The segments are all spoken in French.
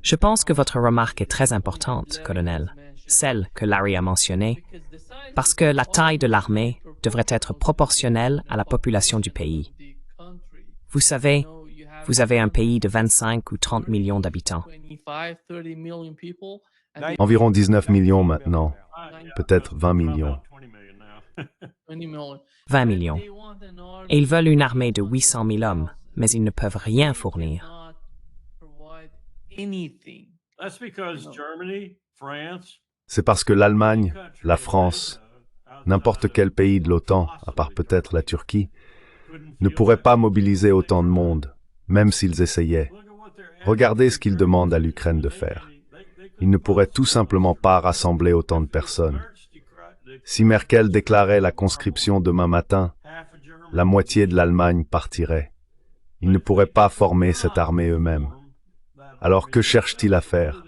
Je pense que votre remarque est très importante, colonel, celle que Larry a mentionnée, parce que la taille de l'armée devrait être proportionnelle à la population du pays. Vous savez, vous avez un pays de 25 ou 30 millions d'habitants. Environ 19 millions maintenant, peut-être 20 millions. 20 millions. Et ils veulent une armée de 800 000 hommes, mais ils ne peuvent rien fournir. C'est parce que l'Allemagne, la France, n'importe quel pays de l'OTAN, à part peut-être la Turquie, ne pourrait pas mobiliser autant de monde, même s'ils essayaient. Regardez ce qu'ils demandent à l'Ukraine de faire. Ils ne pourraient tout simplement pas rassembler autant de personnes. Si Merkel déclarait la conscription demain matin, la moitié de l'Allemagne partirait. Ils ne pourraient pas former cette armée eux-mêmes. Alors que cherchent-ils à faire?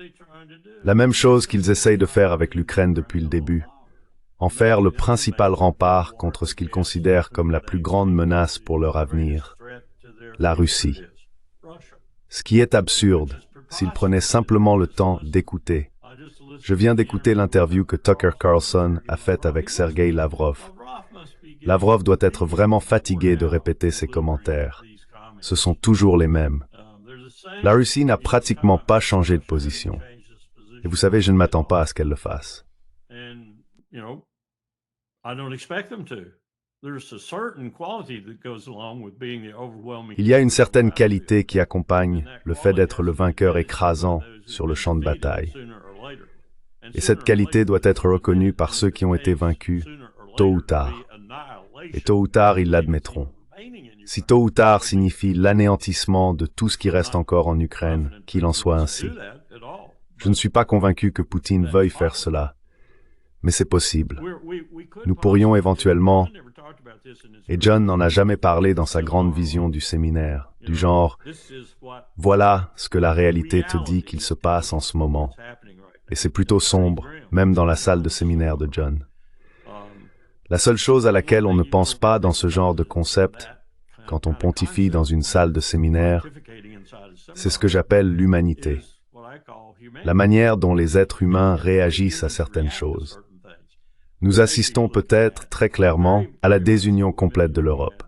La même chose qu'ils essayent de faire avec l'Ukraine depuis le début. En faire le principal rempart contre ce qu'ils considèrent comme la plus grande menace pour leur avenir, la Russie. Ce qui est absurde, s'ils prenaient simplement le temps d'écouter. Je viens d'écouter l'interview que Tucker Carlson a faite avec Sergei Lavrov. Lavrov doit être vraiment fatigué de répéter ses commentaires. Ce sont toujours les mêmes. La Russie n'a pratiquement pas changé de position. Et vous savez, je ne m'attends pas à ce qu'elle le fasse. Il y a une certaine qualité qui accompagne le fait d'être le vainqueur écrasant sur le champ de bataille. Et cette qualité doit être reconnue par ceux qui ont été vaincus, tôt ou tard. Et tôt ou tard, ils l'admettront. Si tôt ou tard signifie l'anéantissement de tout ce qui reste encore en Ukraine, qu'il en soit ainsi. Je ne suis pas convaincu que Poutine veuille faire cela, mais c'est possible. Nous pourrions éventuellement, et John n'en a jamais parlé dans sa grande vision du séminaire, du genre « Voilà ce que la réalité te dit qu'il se passe en ce moment ». Et c'est plutôt sombre, même dans la salle de séminaire de John. La seule chose à laquelle on ne pense pas dans ce genre de concept, quand on pontifie dans une salle de séminaire, c'est ce que j'appelle l'humanité. La manière dont les êtres humains réagissent à certaines choses. Nous assistons peut-être très clairement à la désunion complète de l'Europe.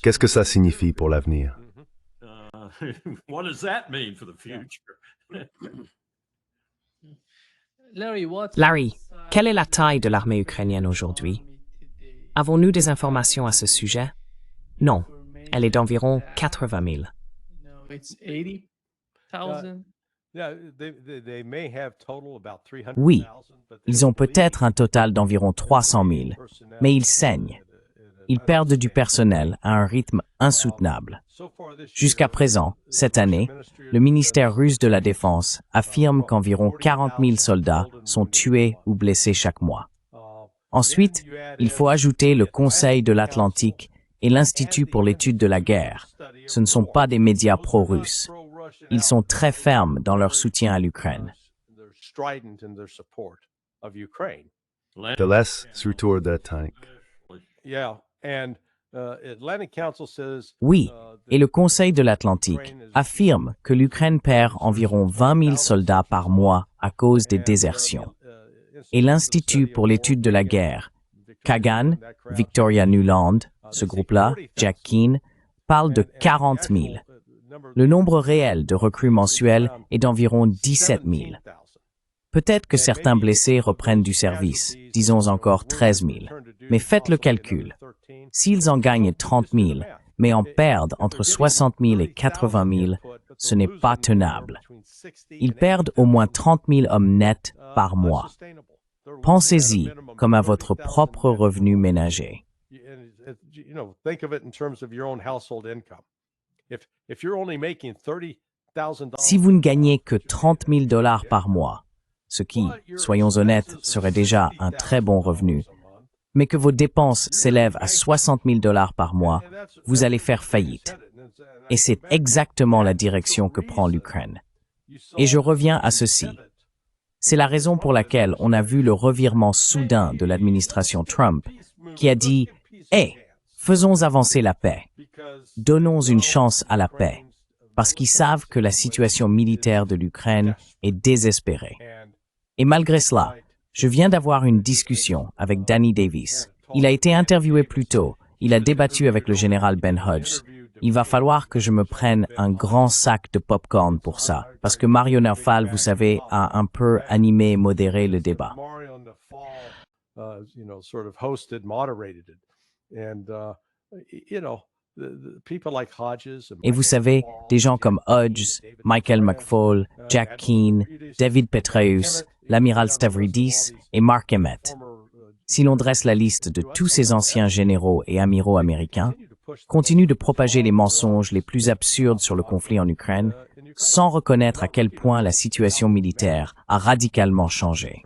Qu'est-ce que ça signifie pour l'avenir? Larry, quelle est la taille de l'armée ukrainienne aujourd'hui? Avons-nous des informations à ce sujet? Non, elle est d'environ 80 000. Oui, ils ont peut-être un total d'environ 300 000, mais ils saignent. Ils perdent du personnel à un rythme insoutenable. Jusqu'à présent, cette année, le ministère russe de la Défense affirme qu'environ 40 000 soldats sont tués ou blessés chaque mois. Ensuite, il faut ajouter le Conseil de l'Atlantique et l'Institut pour l'étude de la guerre. Ce ne sont pas des médias pro-russes. Ils sont très fermes dans leur soutien à l'Ukraine. De l'Est, surtout de tank. Oui, et le Conseil de l'Atlantique affirme que l'Ukraine perd environ 20 000 soldats par mois à cause des désertions. Et l'Institut pour l'étude de la guerre, Kagan, Victoria Nuland, ce groupe-là, Jack Keane, parle de 40 000. Le nombre réel de recrues mensuels est d'environ 17 000. Peut-être que certains blessés reprennent du service, disons encore 13 000. Mais faites le calcul. S'ils en gagnent 30 000, mais en perdent entre 60 000 et 80 000, ce n'est pas tenable. Ils perdent au moins 30 000 hommes nets par mois. Pensez-y comme à votre propre revenu ménager. Si vous ne gagnez que 30 000 $ par mois, ce qui, soyons honnêtes, serait déjà un très bon revenu, mais que vos dépenses s'élèvent à 60 000 $ par mois, vous allez faire faillite. Et c'est exactement la direction que prend l'Ukraine. Et je reviens à ceci. C'est la raison pour laquelle on a vu le revirement soudain de l'administration Trump, qui a dit « Hey, faisons avancer la paix. Donnons une chance à la paix. » parce qu'ils savent que la situation militaire de l'Ukraine est désespérée. Et malgré cela, je viens d'avoir une discussion avec Danny Davis. Il a été interviewé plus tôt. Il a débattu avec le général Ben Hodges. Il va falloir que je me prenne un grand sac de popcorn pour ça, parce que Mario Nerfal, vous savez, a un peu animé et modéré le débat. Et vous savez, des gens comme Hodges, Michael McFaul, Jack Keane, David Petraeus, l'amiral Stavridis et Mark Emmett. Si l'on dresse la liste de tous ces anciens généraux et amiraux américains, continuent de propager les mensonges les plus absurdes sur le conflit en Ukraine, sans reconnaître à quel point la situation militaire a radicalement changé.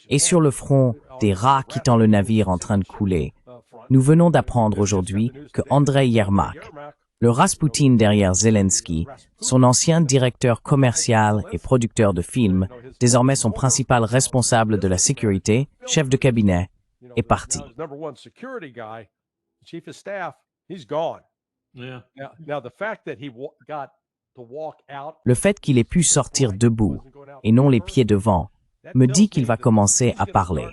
Et sur le front des rats quittant le navire en train de couler, nous venons d'apprendre aujourd'hui que Andrei Yermak, le Rasputin derrière Zelensky, son ancien directeur commercial et producteur de films, désormais son principal responsable de la sécurité, chef de cabinet, est parti. Le fait qu'il ait pu sortir debout et non les pieds devant me dit qu'il va commencer à parler.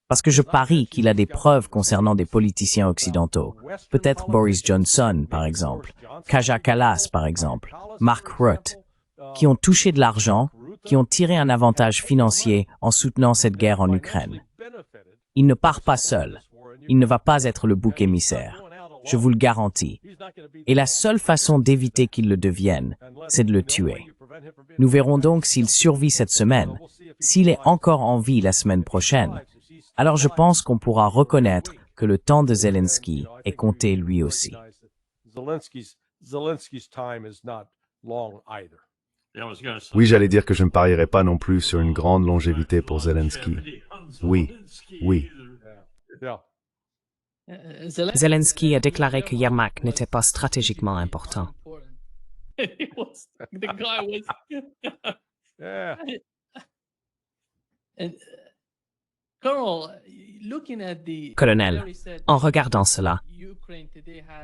Parce que je parie qu'il a des preuves concernant des politiciens occidentaux, peut-être Boris Johnson par exemple, Kaja Kallas par exemple, Mark Rutte, qui ont touché de l'argent, qui ont tiré un avantage financier en soutenant cette guerre en Ukraine. Il ne part pas seul, il ne va pas être le bouc émissaire, je vous le garantis. Et la seule façon d'éviter qu'il le devienne, c'est de le tuer. Nous verrons donc s'il survit cette semaine, s'il est encore en vie la semaine prochaine. Alors je pense qu'on pourra reconnaître que le temps de Zelensky est compté lui aussi. Oui, j'allais dire que je ne parierais pas non plus sur une grande longévité pour Zelensky. Oui, oui. Zelensky a déclaré que Yermak n'était pas stratégiquement important. Colonel, en regardant cela,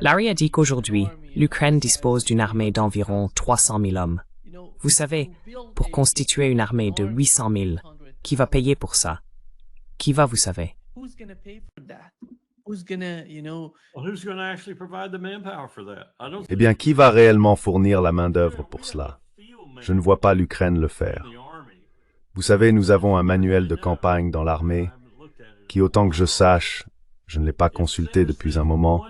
Larry a dit qu'aujourd'hui, l'Ukraine dispose d'une armée d'environ 300 000 hommes. Vous savez, pour constituer une armée de 800 000, qui va payer pour ça? Qui va, vous savez? Eh bien, qui va réellement fournir la main-d'œuvre pour cela? Je ne vois pas l'Ukraine le faire. Vous savez, nous avons un manuel de campagne dans l'armée qui, autant que je sache, je ne l'ai pas consulté depuis un moment,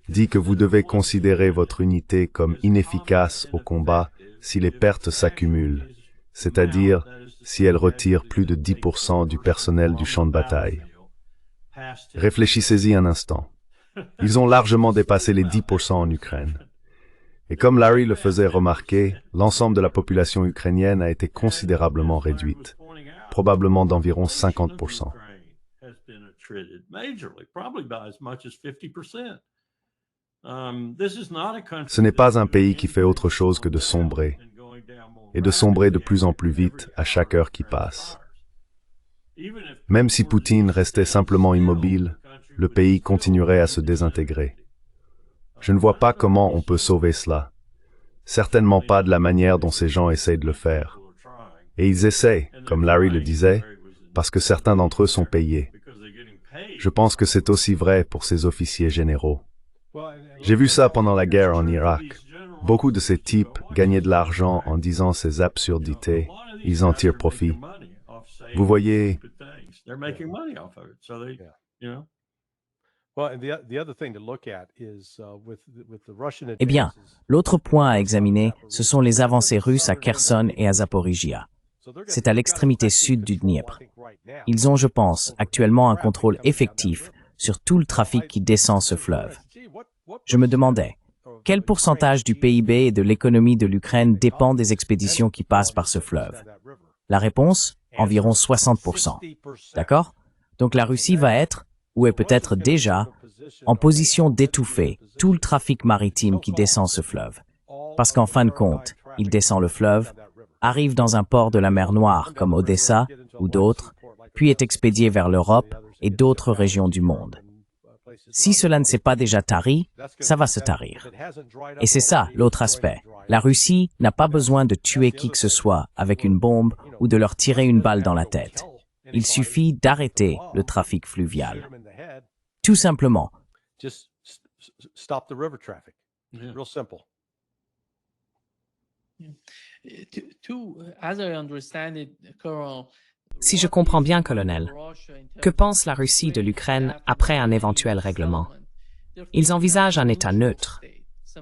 dit que vous devez considérer votre unité comme inefficace au combat si les pertes s'accumulent, c'est-à-dire si elle retire plus de 10% du personnel du champ de bataille. Réfléchissez-y un instant. Ils ont largement dépassé les 10% en Ukraine. Et comme Larry le faisait remarquer, l'ensemble de la population ukrainienne a été considérablement réduite, probablement d'environ 50%. Ce n'est pas un pays qui fait autre chose que de sombrer, et de sombrer de plus en plus vite à chaque heure qui passe. Même si Poutine restait simplement immobile, le pays continuerait à se désintégrer. Je ne vois pas comment on peut sauver cela. Certainement pas de la manière dont ces gens essayent de le faire. Et ils essaient, comme Larry le disait, parce que certains d'entre eux sont payés. Je pense que c'est aussi vrai pour ces officiers généraux. J'ai vu ça pendant la guerre en Irak. Beaucoup de ces types gagnaient de l'argent en disant ces absurdités. Ils en tirent profit. Vous voyez... Eh bien, l'autre point à examiner, ce sont les avancées russes à Kherson et à Zaporizhia. C'est à l'extrémité sud du Dniepr. Ils ont, je pense, actuellement un contrôle effectif sur tout le trafic qui descend ce fleuve. Je me demandais, quel pourcentage du PIB et de l'économie de l'Ukraine dépend des expéditions qui passent par ce fleuve? La réponse, environ 60%. D'accord? Donc la Russie va être, ou est peut-être déjà, en position d'étouffer tout le trafic maritime qui descend ce fleuve. Parce qu'en fin de compte, il descend le fleuve, arrive dans un port de la mer Noire comme Odessa ou d'autres, puis est expédié vers l'Europe et d'autres régions du monde. Si cela ne s'est pas déjà tari, ça va se tarir. Et c'est ça l'autre aspect. La Russie n'a pas besoin de tuer qui que ce soit avec une bombe ou de leur tirer une balle dans la tête. Il suffit d'arrêter le trafic fluvial. Tout simplement. Si je comprends bien, colonel, que pense la Russie de l'Ukraine après un éventuel règlement? Ils envisagent un État neutre,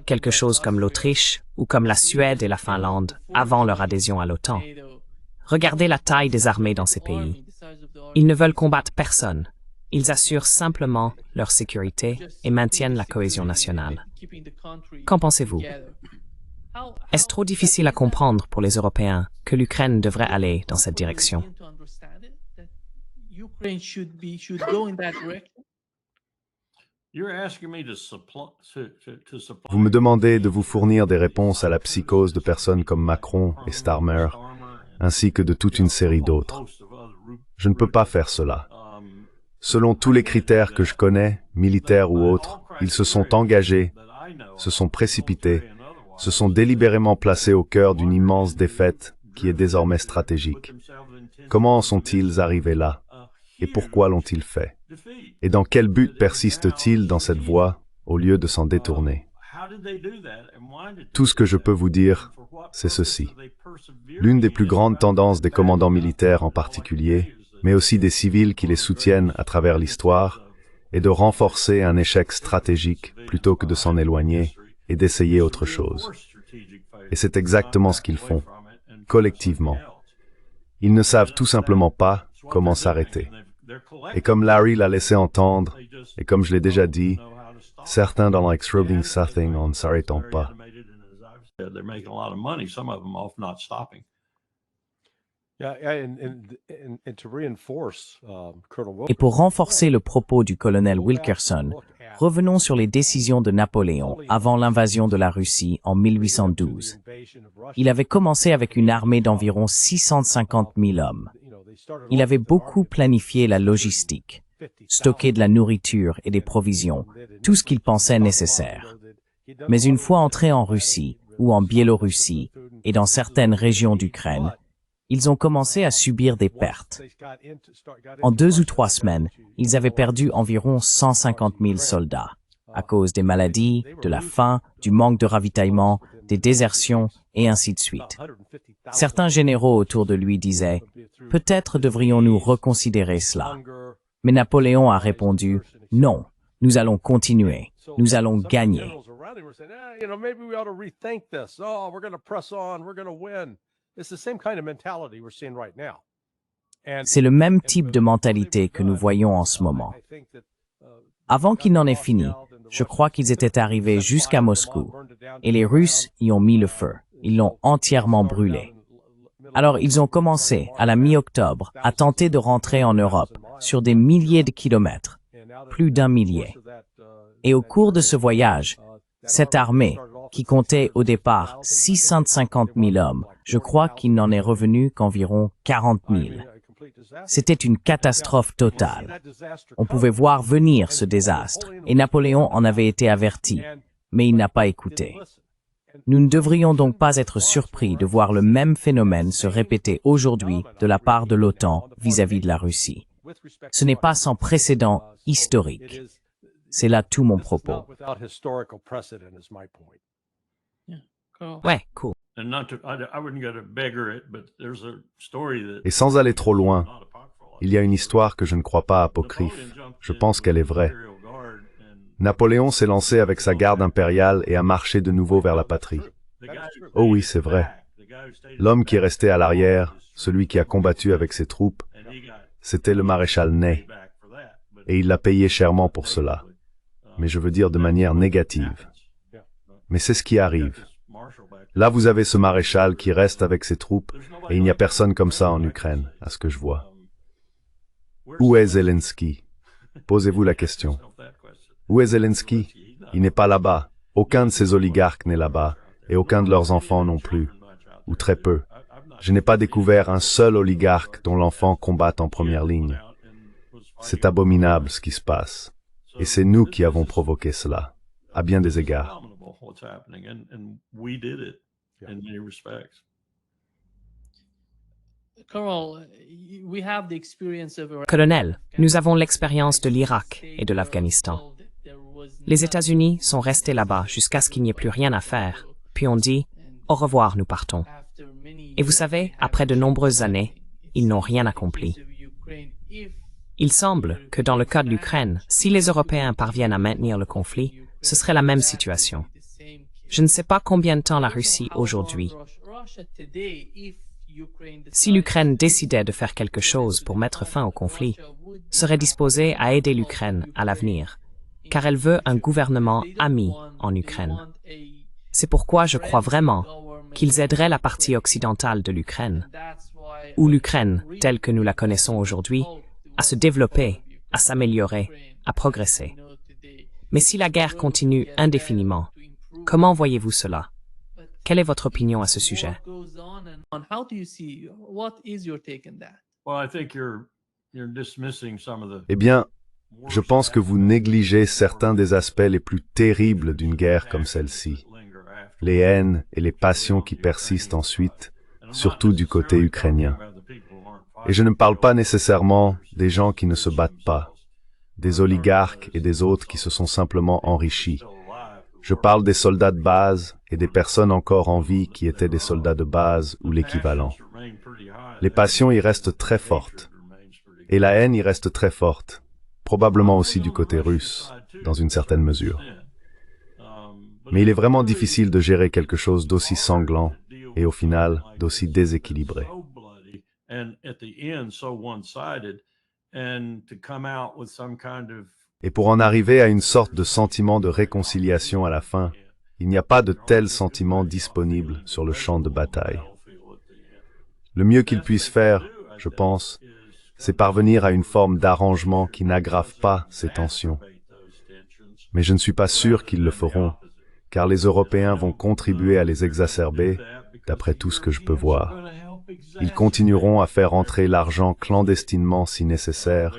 quelque chose comme l'Autriche ou comme la Suède et la Finlande avant leur adhésion à l'OTAN. Regardez la taille des armées dans ces pays. Ils ne veulent combattre personne. Ils assurent simplement leur sécurité et maintiennent la cohésion nationale. Qu'en pensez-vous? Est-ce trop difficile à comprendre pour les Européens que l'Ukraine devrait aller dans cette direction? Vous me demandez de vous fournir des réponses à la psychose de personnes comme Macron et Starmer, ainsi que de toute une série d'autres. Je ne peux pas faire cela. Selon tous les critères que je connais, militaires ou autres, ils se sont engagés, se sont précipités, se sont délibérément placés au cœur d'une immense défaite qui est désormais stratégique. Comment en sont-ils arrivés là? Et pourquoi l'ont-ils fait? Et dans quel but persistent-ils dans cette voie au lieu de s'en détourner? Tout ce que je peux vous dire, c'est ceci. L'une des plus grandes tendances des commandants militaires en particulier, mais aussi des civils qui les soutiennent à travers l'histoire, est de renforcer un échec stratégique plutôt que de s'en éloigner et d'essayer autre chose. Et c'est exactement ce qu'ils font, collectivement. Ils ne savent tout simplement pas comment s'arrêter. Et comme Larry l'a laissé entendre, et comme je l'ai déjà dit, certains dans l'Extruding Something en ne s'arrêtant pas. Et pour renforcer le propos du colonel Wilkerson, revenons sur les décisions de Napoléon avant l'invasion de la Russie en 1812. Il avait commencé avec une armée d'environ 650 000 hommes. Il avait beaucoup planifié la logistique, stocké de la nourriture et des provisions, tout ce qu'il pensait nécessaire. Mais une fois entrés en Russie ou en Biélorussie et dans certaines régions d'Ukraine, ils ont commencé à subir des pertes. En 2 ou 3 semaines, ils avaient perdu environ 150 000 soldats, à cause des maladies, de la faim, du manque de ravitaillement, des désertions, et ainsi de suite. Certains généraux autour de lui disaient « Peut-être devrions-nous reconsidérer cela ». Mais Napoléon a répondu « Non, nous allons continuer, nous allons gagner ». C'est le même type de mentalité que nous voyons en ce moment. Avant qu'il n'en ait fini, je crois qu'ils étaient arrivés jusqu'à Moscou, et les Russes y ont mis le feu. Ils l'ont entièrement brûlé. Alors ils ont commencé, à la mi-octobre, à tenter de rentrer en Europe, sur des milliers de kilomètres, plus d'1 millier. Et au cours de ce voyage, cette armée, qui comptait au départ 650 000 hommes, je crois qu'il n'en est revenu qu'environ 40 000. C'était une catastrophe totale. On pouvait voir venir ce désastre, et Napoléon en avait été averti, mais il n'a pas écouté. Nous ne devrions donc pas être surpris de voir le même phénomène se répéter aujourd'hui de la part de l'OTAN vis-à-vis de la Russie. Ce n'est pas sans précédent historique. C'est là tout mon propos. Ouais, cool. Et sans aller trop loin, il y a une histoire que je ne crois pas apocryphe. Je pense qu'elle est vraie. Napoléon s'est lancé avec sa garde impériale et a marché de nouveau vers la patrie. Oh oui, c'est vrai. L'homme qui est resté à l'arrière, celui qui a combattu avec ses troupes, c'était le maréchal Ney. Et il l'a payé chèrement pour cela. Mais je veux dire de manière négative. Mais c'est ce qui arrive. Là, vous avez ce maréchal qui reste avec ses troupes, et il n'y a personne comme ça en Ukraine, à ce que je vois. Où est Zelensky? Posez-vous la question. Où est Zelensky? Il n'est pas là-bas. Aucun de ces oligarques n'est là-bas, et aucun de leurs enfants non plus, ou très peu. Je n'ai pas découvert un seul oligarque dont l'enfant combatte en première ligne. C'est abominable ce qui se passe. Et c'est nous qui avons provoqué cela, à bien des égards. Colonel, nous avons l'expérience de l'Irak et de l'Afghanistan. Les États-Unis sont restés là-bas jusqu'à ce qu'il n'y ait plus rien à faire, puis on dit « au revoir, nous partons ». Et vous savez, après de nombreuses années, ils n'ont rien accompli. Il semble que dans le cas de l'Ukraine, si les Européens parviennent à maintenir le conflit, ce serait la même situation. Je ne sais pas combien de temps la Russie aujourd'hui. Si l'Ukraine décidait de faire quelque chose pour mettre fin au conflit, serait disposée à aider l'Ukraine à l'avenir, car elle veut un gouvernement ami en Ukraine. C'est pourquoi je crois vraiment qu'ils aideraient la partie occidentale de l'Ukraine, ou l'Ukraine telle que nous la connaissons aujourd'hui, à se développer, à s'améliorer, à progresser. Mais si la guerre continue indéfiniment, comment voyez-vous cela? Quelle est votre opinion à ce sujet? Eh bien, je pense que vous négligez certains des aspects les plus terribles d'une guerre comme celle-ci. Les haines et les passions qui persistent ensuite, surtout du côté ukrainien. Et je ne parle pas nécessairement des gens qui ne se battent pas, des oligarques et des autres qui se sont simplement enrichis. Je parle des soldats de base et des personnes encore en vie qui étaient des soldats de base ou l'équivalent. Les passions y restent très fortes, et la haine y reste très forte, probablement aussi du côté russe, dans une certaine mesure. Mais il est vraiment difficile de gérer quelque chose d'aussi sanglant et au final d'aussi déséquilibré. Et pour en arriver à une sorte de sentiment de réconciliation à la fin, il n'y a pas de tel sentiment disponible sur le champ de bataille. Le mieux qu'ils puissent faire, je pense, c'est parvenir à une forme d'arrangement qui n'aggrave pas ces tensions. Mais je ne suis pas sûr qu'ils le feront, car les Européens vont contribuer à les exacerber, d'après tout ce que je peux voir. Ils continueront à faire entrer l'argent clandestinement si nécessaire,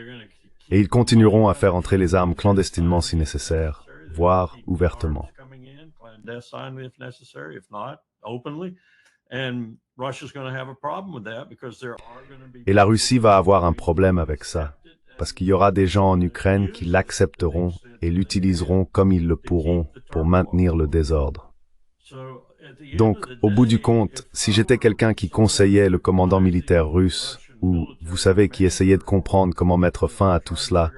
et ils continueront à faire entrer les armes clandestinement si nécessaire, voire ouvertement. Et la Russie va avoir un problème avec ça, parce qu'il y aura des gens en Ukraine qui l'accepteront et l'utiliseront comme ils le pourront pour maintenir le désordre. Donc, au bout du compte, si j'étais quelqu'un qui conseillait le commandant militaire russe, ou, vous savez, qui essayait de comprendre comment mettre fin à tout cela,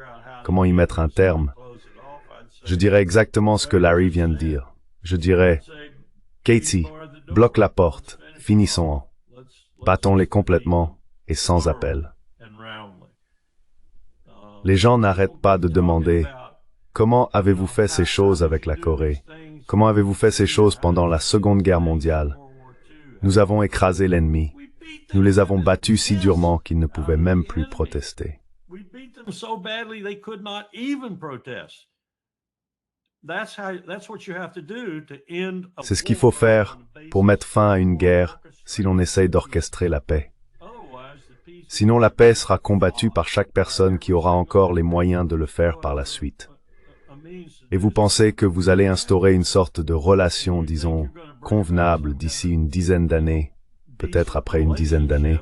comment y mettre un terme, je dirais exactement ce que Larry vient de dire. Je dirais, Katie, bloque la porte, finissons-en. Battons-les complètement et sans appel. Les gens n'arrêtent pas de demander, comment avez-vous fait ces choses avec la Corée? Comment avez-vous fait ces choses pendant la Seconde Guerre mondiale? Nous avons écrasé l'ennemi. Nous les avons battus si durement qu'ils ne pouvaient même plus protester. C'est ce qu'il faut faire pour mettre fin à une guerre si l'on essaye d'orchestrer la paix. Sinon, la paix sera combattue par chaque personne qui aura encore les moyens de le faire par la suite. Et vous pensez que vous allez instaurer une sorte de relation, disons, convenable d'ici une dizaine d'années, peut-être après une dizaine d'années,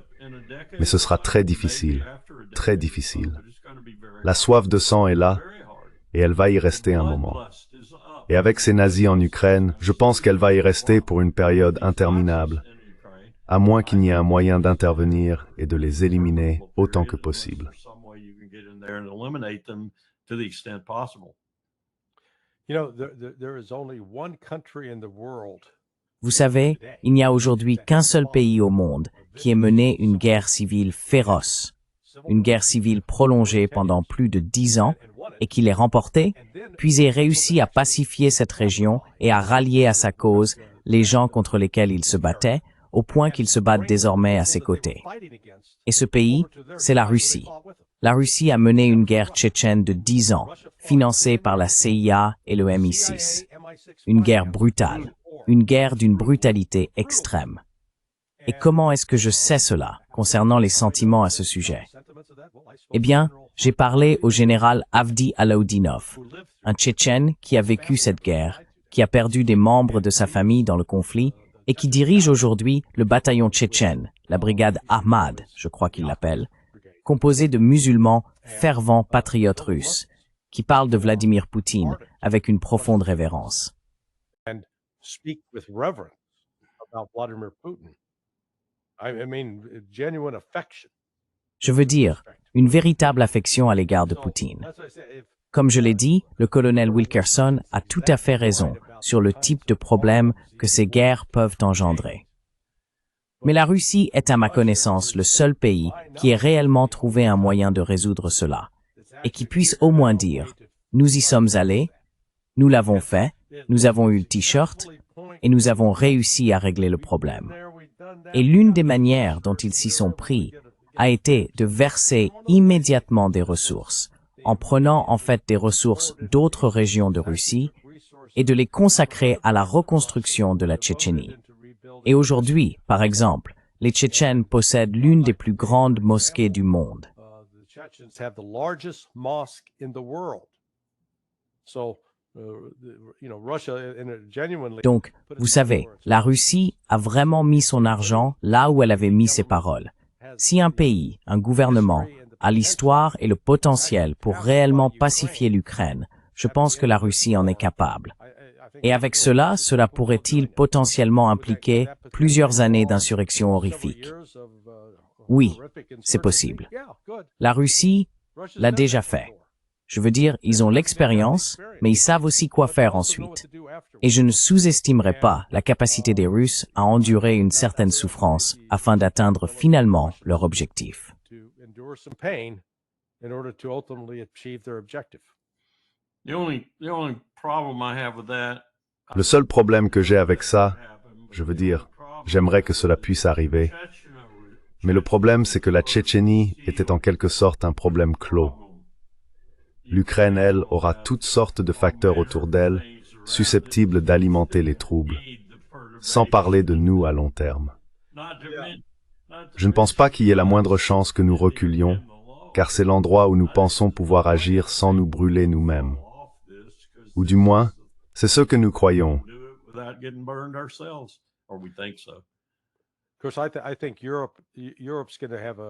mais ce sera très difficile, très difficile. La soif de sang est là, et elle va y rester un moment. Et avec ces nazis en Ukraine, je pense qu'elle va y rester pour une période interminable, à moins qu'il n'y ait un moyen d'intervenir et de les éliminer autant que possible. Vous savez, il n'y a aujourd'hui qu'un seul pays au monde qui ait mené une guerre civile féroce, une guerre civile prolongée pendant plus de 10 ans et qui l'ait remportée, puis ait réussi à pacifier cette région et à rallier à sa cause les gens contre lesquels il se battait, au point qu'ils se battent désormais à ses côtés. Et ce pays, c'est la Russie. La Russie a mené une guerre tchétchène de 10 ans, financée par la CIA et le MI6. Une guerre brutale, une guerre d'une brutalité extrême. Et comment est-ce que je sais cela, concernant les sentiments à ce sujet? Eh bien, j'ai parlé au général Avdi Alaoudinov, un Tchétchène qui a vécu cette guerre, qui a perdu des membres de sa famille dans le conflit et qui dirige aujourd'hui le bataillon tchétchène, la brigade Ahmad, je crois qu'il l'appelle, composé de musulmans fervents patriotes russes, qui parlent de Vladimir Poutine avec une profonde révérence. Speak with reverence about Vladimir Putin. I mean, genuine affection. Je veux dire, une véritable affection à l'égard de Poutine. Comme je l'ai dit, le colonel Wilkerson a tout à fait raison sur le type de problème que ces guerres peuvent engendrer. Mais la Russie est à ma connaissance le seul pays qui ait réellement trouvé un moyen de résoudre cela, et qui puisse au moins dire « nous y sommes allés, nous l'avons fait, nous avons eu le t-shirt, et nous avons réussi à régler le problème. » Et l'une des manières dont ils s'y sont pris a été de verser immédiatement des ressources, en prenant en fait des ressources d'autres régions de Russie et de les consacrer à la reconstruction de la Tchétchénie. Et aujourd'hui, par exemple, les Tchétchènes possèdent l'une des plus grandes mosquées du monde. Donc, vous savez, la Russie a vraiment mis son argent là où elle avait mis ses paroles. Si un pays, un gouvernement, a l'histoire et le potentiel pour réellement pacifier l'Ukraine, je pense que la Russie en est capable. Et avec cela, cela pourrait-il potentiellement impliquer plusieurs années d'insurrection horrifique? Oui, c'est possible. La Russie l'a déjà fait. Je veux dire, ils ont l'expérience, mais ils savent aussi quoi faire ensuite. Et je ne sous-estimerai pas la capacité des Russes à endurer une certaine souffrance afin d'atteindre finalement leur objectif. Le seul problème que j'ai avec ça, je veux dire, j'aimerais que cela puisse arriver, mais le problème c'est que la Tchétchénie était en quelque sorte un problème clos. L'Ukraine, elle, aura toutes sortes de facteurs autour d'elle, susceptibles d'alimenter les troubles, sans parler de nous à long terme. Je ne pense pas qu'il y ait la moindre chance que nous reculions, car c'est l'endroit où nous pensons pouvoir agir sans nous brûler nous-mêmes. Ou du moins, c'est ce que nous croyons.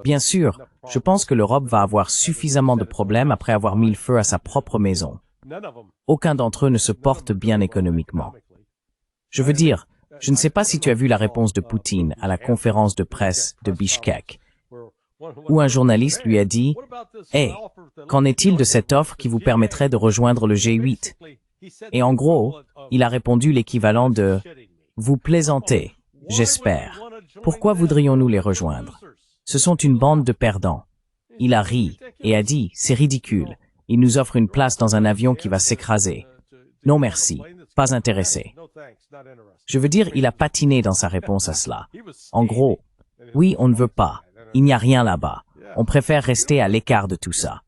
Bien sûr, je pense que l'Europe va avoir suffisamment de problèmes après avoir mis le feu à sa propre maison. Aucun d'entre eux ne se porte bien économiquement. Je veux dire, je ne sais pas si tu as vu la réponse de Poutine à la conférence de presse de Bishkek, où un journaliste lui a dit « Hey, qu'en est-il de cette offre qui vous permettrait de rejoindre le G8 ?» Et en gros, il a répondu l'équivalent de « Vous plaisantez, j'espère. Pourquoi voudrions-nous les rejoindre? Ce sont une bande de perdants. » Il a ri et a dit « C'est ridicule. Ils nous offrent une place dans un avion qui va s'écraser. Non merci, pas intéressé. » Je veux dire, il a patiné dans sa réponse à cela. En gros, oui, on ne veut pas. Il n'y a rien là-bas. On préfère rester à l'écart de tout ça.